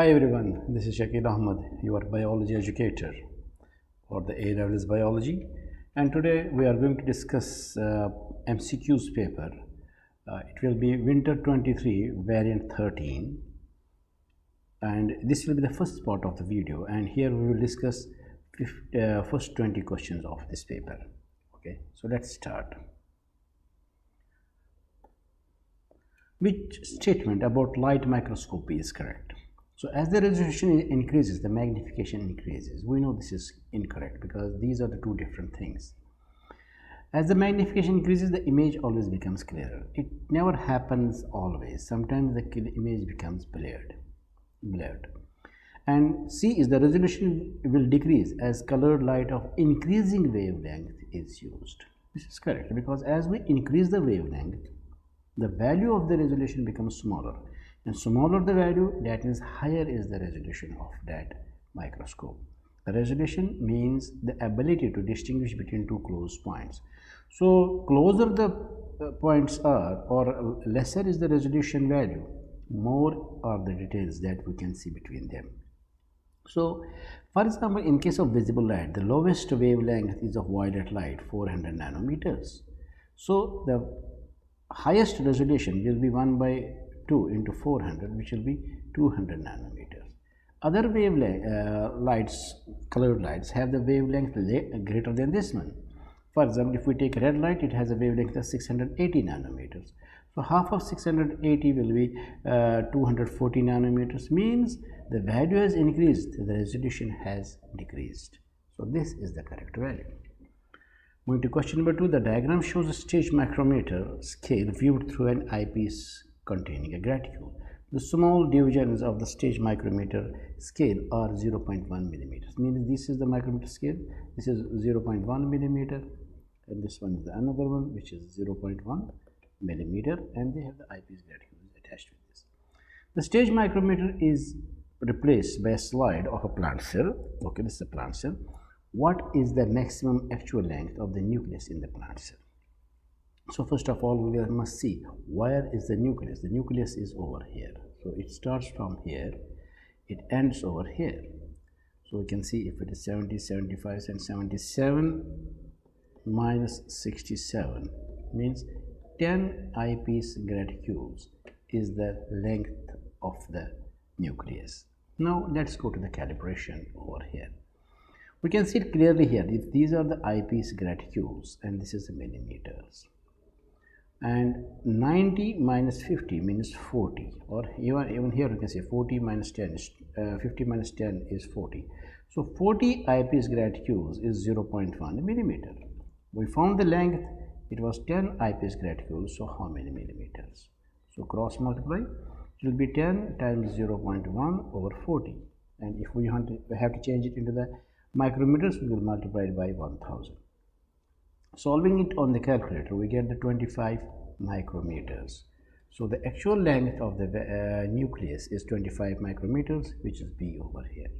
Hi everyone, this is Shakil Ahmed, your biology educator for the A-Levels Biology, and today we are going to discuss MCQs paper. It will be Winter 23 Variant 13, and this will be the first part of the video, and here we will discuss first 20 questions of this paper. Okay, so let's start. Which statement about light microscopy is correct? So as the resolution increases, the magnification increases. We know this is incorrect because these are the two different things. As the magnification increases, the image always becomes clearer. It never happens always. Sometimes the image becomes blurred. And C is the resolution will decrease as colored light of increasing wavelength is used. This is correct because as we increase the wavelength, the value of the resolution becomes smaller, and smaller the value, that means higher is the resolution of that microscope. The resolution means the ability to distinguish between two close points. So closer the points are, or lesser is the resolution value, more are the details that we can see between them. So for example, in case of visible light, the lowest wavelength is of violet light, 400 nanometers. So the highest resolution will be 1 by 2 into 400, which will be 200 nanometers. Other wavelength lights, colored lights, have the wavelength greater than this one. For example, if we take red light, it has a wavelength of 680 nanometers. So half of 680 will be 240 nanometers, means the value has increased, the resolution has decreased. So this is the correct value. Moving to question number 2, the diagram shows a stage micrometer scale viewed through an eyepiece containing a graticule. The small divisions of the stage micrometer scale are 0.1 millimeters. Meaning this is the micrometer scale, this is 0.1 millimeter, and this one is the another one which is 0.1 millimeter, and they have the eyepiece graticule attached with this. The stage micrometer is replaced by a slide of a plant cell. Okay, this is a plant cell. What is the maximum actual length of the nucleus in the plant cell? So first of all, we must see where is the nucleus. The nucleus is over here. So it starts from here, it ends over here. So we can see if it is 70, 75 and 77 minus 67 means 10 eyepiece graticules is the length of the nucleus. Now let's go to the calibration over here. We can see it clearly here. These are the eyepiece graticules and this is the millimeters. And 90 minus 50 means 40, or even here you can say 40 minus 10 is 50 minus 10 is 40. So 40 eyepiece graticules is 0.1 millimeter. We found the length, it was 10 eyepiece graticules, so how many millimeters? So cross multiply, it will be 10 times 0.1 over 40, and if we have to change it into the micrometers, we will multiply it by 1000. Solving it on the calculator, we get the 25 micrometers. So the actual length of the nucleus is 25 micrometers, which is B over here.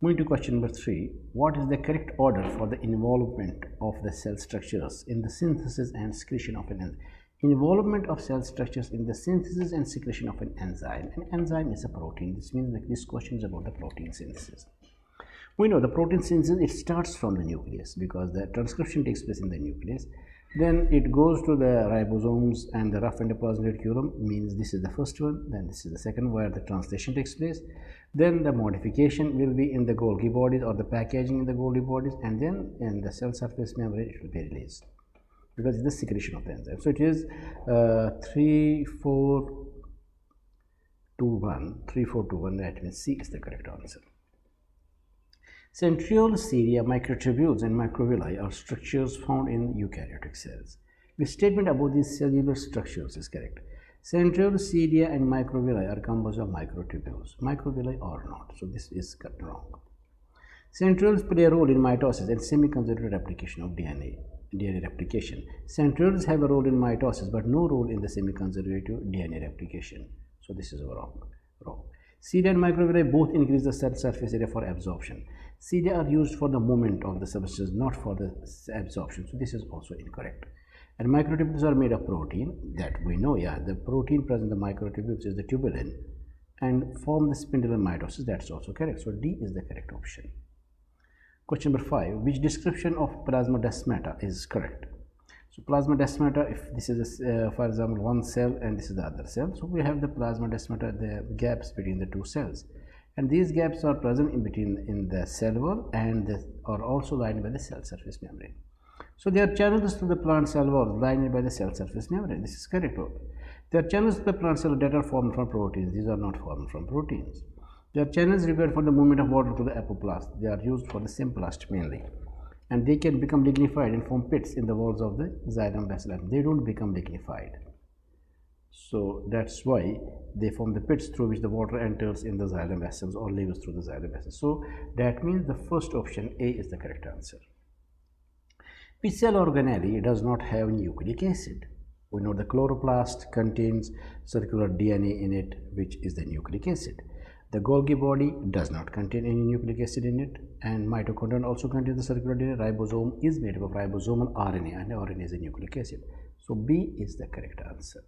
Moving to question number 3, what is the correct order for the involvement of the cell structures in the synthesis and secretion of an enzyme? Involvement of cell structures in the synthesis and secretion of an enzyme. An enzyme is a protein. This means that this question is about the protein synthesis. We know the protein synthesis, it starts from the nucleus because the transcription takes place in the nucleus. Then it goes to the ribosomes and the rough endoplasmic reticulum, means this is the first one, then this is the second where the translation takes place. Then the modification will be in the Golgi bodies or the packaging in the Golgi bodies, and then in the cell surface membrane it will be released because it's the secretion of the enzyme. So it is 3, 4, 2, 1, 3, 4, 2, 1, that means C is the correct answer. Centriole, cilia, microtubules and microvilli are structures found in eukaryotic cells. The statement about these cellular structures is correct. Centriole, cilia and microvilli are composed of microtubules. Microvilli are not, so this is wrong. Centrioles play a role in mitosis and semi-conservative replication of DNA replication. Centrioles have a role in mitosis but no role in the semi-conservative DNA replication. So this is wrong. Cilia and microvilli both increase the cell surface area for absorption. Cilia are used for the movement of the substance, not for the absorption. So this is also incorrect. And microtubules are made of protein, that we know. Yeah, the protein present in the microtubules is the tubulin, and form the spindle and mitosis. That's also correct. So D is the correct option. Question number 5. Which description of plasmodesmata is correct? So plasmodesmata, if this is for example one cell and this is the other cell, so we have the plasmodesmata, the gaps between the two cells, and these gaps are present in between in the cell wall and are also lined by the cell surface membrane. So they are channels to the plant cell wall lined by the cell surface membrane. This is correct. They are channels to the plant cell that are formed from proteins. These are not formed from proteins. They are channels required for the movement of water to the apoplast. They are used for the symplast mainly, and they can become lignified and form pits in the walls of the xylem bacillum. They don't become lignified, so that's why they form the pits through which the water enters in the xylem vessels or leaves through the xylem vessels. So that means the first option A is the correct answer. Which cell organelle does not have nucleic acid? We know the chloroplast contains circular DNA in it, which is the nucleic acid. The Golgi body does not contain any nucleic acid in it, and mitochondria also contains the circular DNA. Ribosome is made up of ribosomal RNA, and RNA is a nucleic acid. So B is the correct answer.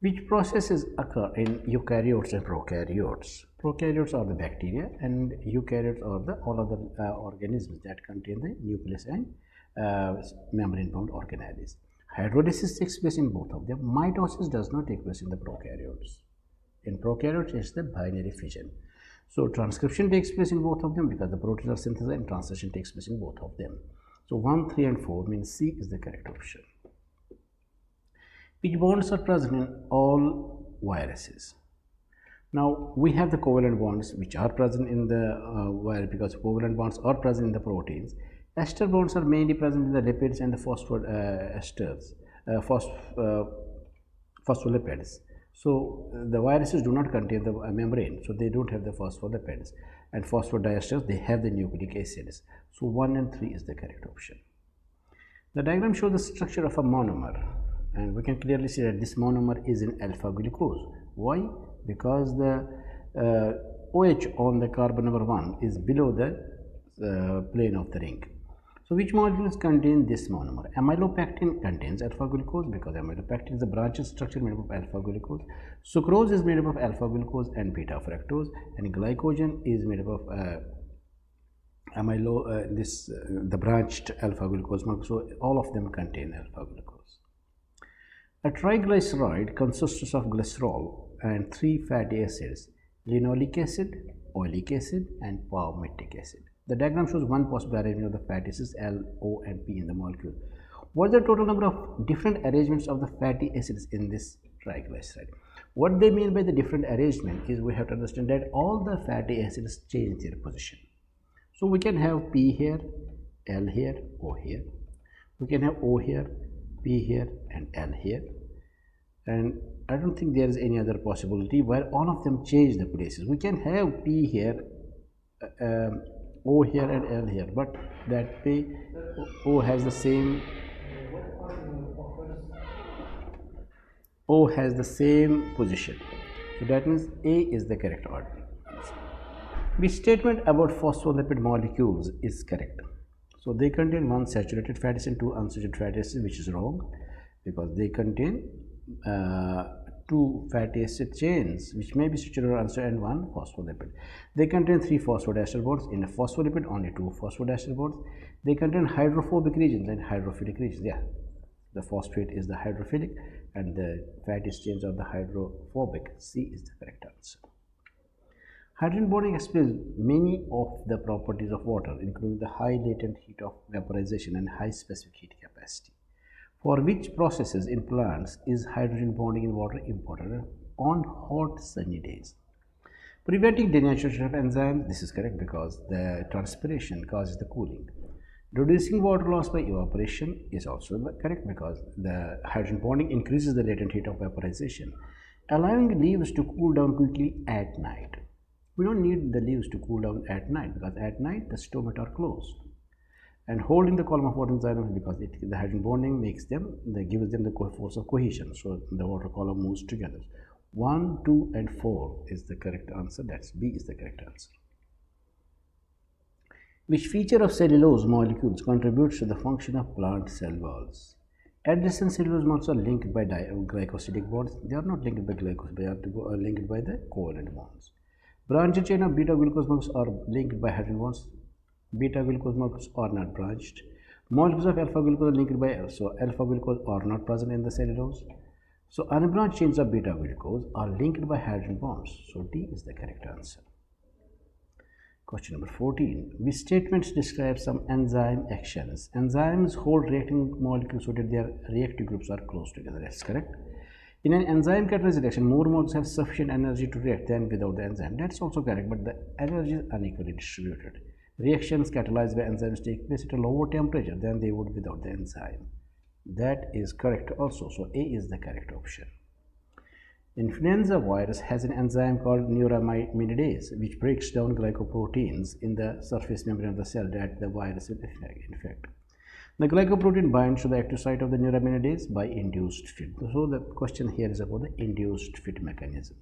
Which processes occur in eukaryotes and prokaryotes? Prokaryotes are the bacteria, and eukaryotes are the all other organisms that contain the nucleus and membrane-bound organelles. Hydrolysis takes place in both of them. Mitosis does not take place in the prokaryotes. In prokaryotes, it's the binary fission. So transcription takes place in both of them because the proteins are synthesized, and translation takes place in both of them. So 1, 3 and 4 means C is the correct option. Which bonds are present in all viruses? Now we have the covalent bonds which are present in the virus because covalent bonds are present in the proteins. Ester bonds are mainly present in the lipids and the phospholipids. So the viruses do not contain the membrane, so they don't have the phospholipids, and phosphodiesters, they have the nucleic acids. So 1 and 3 is the correct option. The diagram shows the structure of a monomer, and we can clearly see that this monomer is in alpha glucose. Why? Because the OH on the carbon number 1 is below the plane of the ring. So which molecules contain this monomer? Amylopectin contains alpha glucose because amylopectin is a branched structure made up of alpha glucose. Sucrose is made up of alpha glucose and beta fructose, and glycogen is made up of the branched alpha glucose. So all of them contain alpha glucose. A triglyceride consists of glycerol and 3 fatty acids: linoleic acid, oleic acid, and palmitic acid. The diagram shows one possible arrangement of the fatty acids L, O, and P in the molecule. What is the total number of different arrangements of the fatty acids in this triglyceride? What they mean by the different arrangement is we have to understand that all the fatty acids change their position. So we can have P here, L here, O here. We can have O here, P here, and L here. And I don't think there is any other possibility where all of them change the places. We can have P here, O here, and L here, but that way O has the same position. So that means A is the correct order. Which statement about phospholipid molecules is correct? So they contain 1 saturated fatty acid and 2 unsaturated fatty acids, which is wrong because they contain 2 fatty acid chains which may be saturated or unsaturated and 1 phospholipid. They contain 3 phosphodiester bonds. In a phospholipid, only 2 phosphodiester bonds. They contain hydrophobic regions and hydrophilic regions. Yeah, the phosphate is the hydrophilic and the fatty chains are the hydrophobic. C is the correct answer. Hydrogen bonding explains many of the properties of water, including the high latent heat of vaporization and high specific heat capacity. For which processes in plants is hydrogen bonding in water important? On hot sunny days. Preventing denaturation of enzymes, this is correct because the transpiration causes the cooling. Reducing water loss by evaporation is also correct because the hydrogen bonding increases the latent heat of vaporization. Allowing leaves to cool down quickly at night. We don't need the leaves to cool down at night because at night the stomata are closed. And holding the column of water in xylem because the hydrogen bonding gives them the force of cohesion. So the water column moves together. 1, 2, and 4 is the correct answer. That's B is the correct answer. Which feature of cellulose molecules contributes to the function of plant cell walls? Adjacent cellulose monols are linked by glycosidic bonds. They are not linked by glycosidic, they are linked by the covalent bonds. Branched chain of beta glucose molecules are linked by hydrogen bonds. Beta glucose molecules are not branched. Molecules of alpha glucose are linked by, so alpha glucose are not present in the cellulose. So unbranched chains of beta glucose are linked by hydrogen bonds. So D is the correct answer. Question number 14. Which statements describe some enzyme actions? Enzymes hold reacting molecules so that their reactive groups are close together. That's correct. In an enzyme catalyzed reaction, more molecules have sufficient energy to react than without the enzyme. That's also correct, but the energy is unequally distributed. Reactions catalyzed by enzymes take place at a lower temperature than they would without the enzyme. That is correct also. So A is the correct option. Influenza virus has an enzyme called neuraminidase, which breaks down glycoproteins in the surface membrane of the cell that the virus will infect. The glycoprotein binds to the active site of the neuraminidase by induced fit. So the question here is about the induced fit mechanism.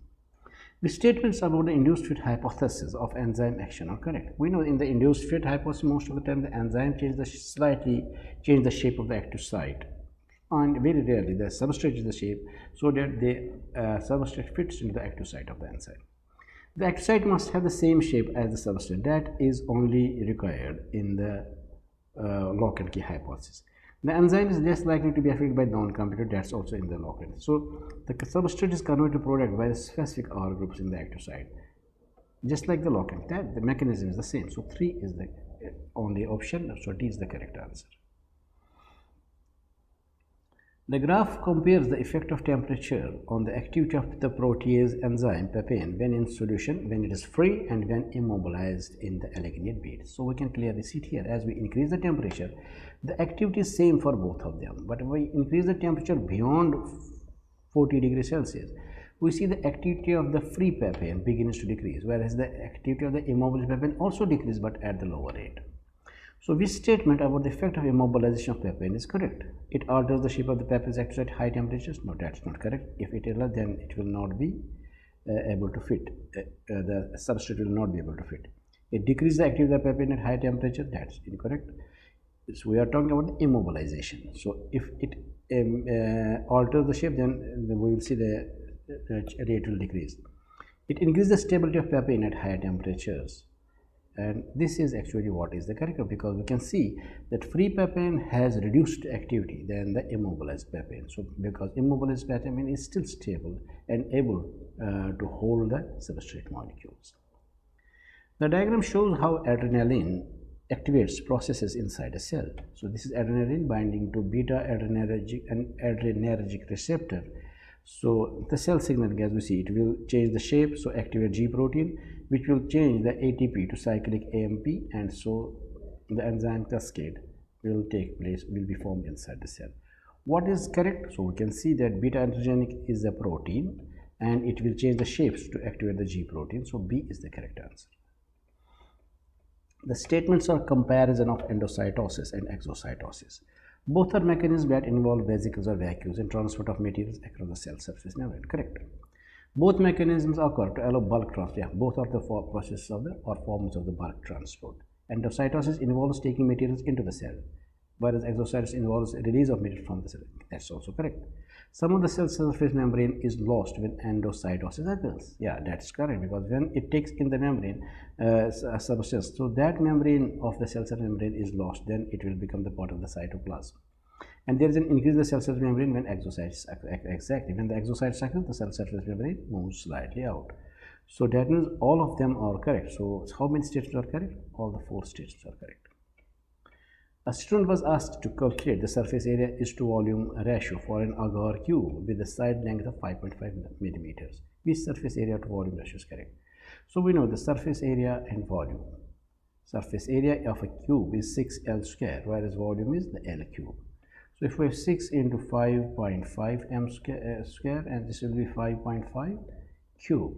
The statements about the induced fit hypothesis of enzyme action are correct. We know in the induced fit hypothesis, most of the time the enzyme slightly change the shape of the active site, and very rarely the substrate changes the shape so that the substrate fits into the active site of the enzyme. The active site must have the same shape as the substrate. That is only required in the lock and key hypothesis. The enzyme is less likely to be affected by non-competitor. That's also in the lock and key. So the substrate is converted to product by the specific R groups in the active site, just like the lock and key. The mechanism is the same. So 3 is the only option. So D is the correct answer. The graph compares the effect of temperature on the activity of the protease enzyme papain when in solution, when it is free, and when immobilized in the alginate bead. So we can clearly see it here. As we increase the temperature, the activity is same for both of them. But when we increase the temperature beyond 40 degrees Celsius, we see the activity of the free papain begins to decrease, whereas the activity of the immobilized papain also decreases, but at the lower rate. So this statement about the effect of immobilization of papain is correct. It alters the shape of the papain's active site at high temperatures. No, that's not correct. If it is, then it will not be able to fit. The substrate will not be able to fit. It decreases the activity of the papain at high temperature. That's incorrect. So we are talking about the immobilization. So if it alters the shape, then we will see the rate will decrease. It increases the stability of papain at higher temperatures. And this is actually what is the correct, because we can see that free papain has reduced activity than the immobilized papain. So because immobilized papain is still stable and able to hold the substrate molecules. The diagram shows how adrenaline activates processes inside a cell. So this is adrenaline binding to beta adrenergic receptor. So the cell signaling, as we see, it will change the shape, so activate G protein, which will change the ATP to cyclic AMP, and so the enzyme cascade will take place, will be formed inside the cell. What is correct? So we can see that beta adrenergic is a protein and it will change the shapes to activate the G protein. So B is the correct answer. The statements are comparison of endocytosis and exocytosis. Both are mechanisms that involve vesicles or vacuoles in transport of materials across the cell surface membrane. Correct. Both mechanisms occur to allow bulk transport. Yeah, both are the processes of the or forms of the bulk transport. Endocytosis involves taking materials into the cell, whereas exocytosis involves release of material from the cell. That's also correct. Some of the cell surface membrane is lost when endocytosis occurs. Yeah, that's correct, because when it takes in the membrane a substance, so that membrane of the cell surface membrane is lost, then it will become the part of the cytoplasm. And there is an increase in the cell surface membrane when exocytes exactly when the exocytes occur, the cell surface membrane moves slightly out. So that means all of them are correct. So how many statements are correct? All the 4 statements are correct. A student was asked to calculate the surface area is to volume ratio for an agar cube with a side length of 5.5 millimeters. Which surface area to volume ratio is correct? So we know the surface area and volume. Surface area of a cube is 6L square, whereas volume is the L cube. So if we have 6 into 5.5 m square, and this will be 5.5 cube.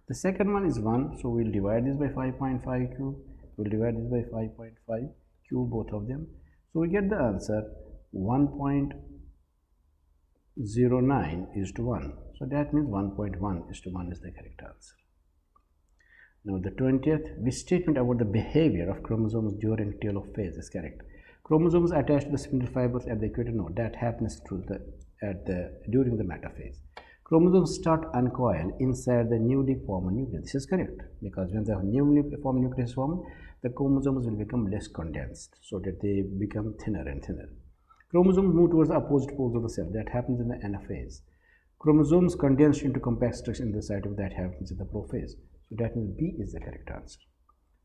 The second one is 1, so we'll divide this by 5.5 cube. We'll divide this by 5.5 cube, both of them. So we get the answer 1.09 is to 1. So that means 1.1 is to 1 is the correct answer. Now the 20th, which statement about the behavior of chromosomes during telophase is correct? Chromosomes attached to the spindle fibers at the equator? No, that happens through during the metaphase. Chromosomes start uncoil inside the newly formed nucleus. This is correct, because when the newly formed nucleus is formed, the chromosomes will become less condensed, so that they become thinner and thinner. Chromosomes move towards the opposite poles of the cell. That happens in the anaphase. Chromosomes condense into compact structure in the cytoplasm. That happens in the prophase. So that means B is the correct answer.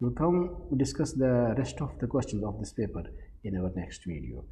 We'll come discuss the rest of the questions of this paper in our next video.